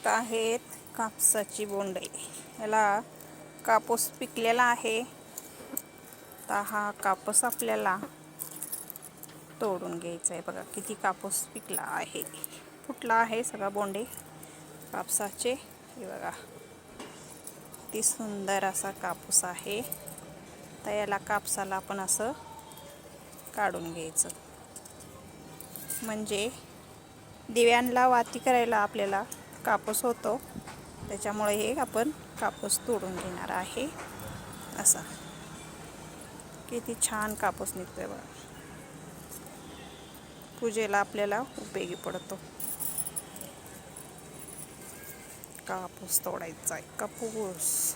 इथं आहेत कापसाची बोंडे. याला कापूस पिकलेला आहे. तर हा कापूस आपल्याला तोडून घ्यायचा आहे. बघा किती कापूस पिकला आहे, फुटला आहे सगळा बोंडे कापसाचे. हे बघा किती सुंदर असा कापूस आहे. तर याला कापसाला आपण असं काढून घ्यायचं, म्हणजे दिव्यांना वाती करायला आपल्याला कापूस होतो. त्याच्यामुळे हे आपण कापूस तोडून घेणार आहे. असा किती छान कापूस निघतोय बघा. पूजेला आपल्याला उपयोगी पडतो. कापूस तोडायचा आहे, कापूस.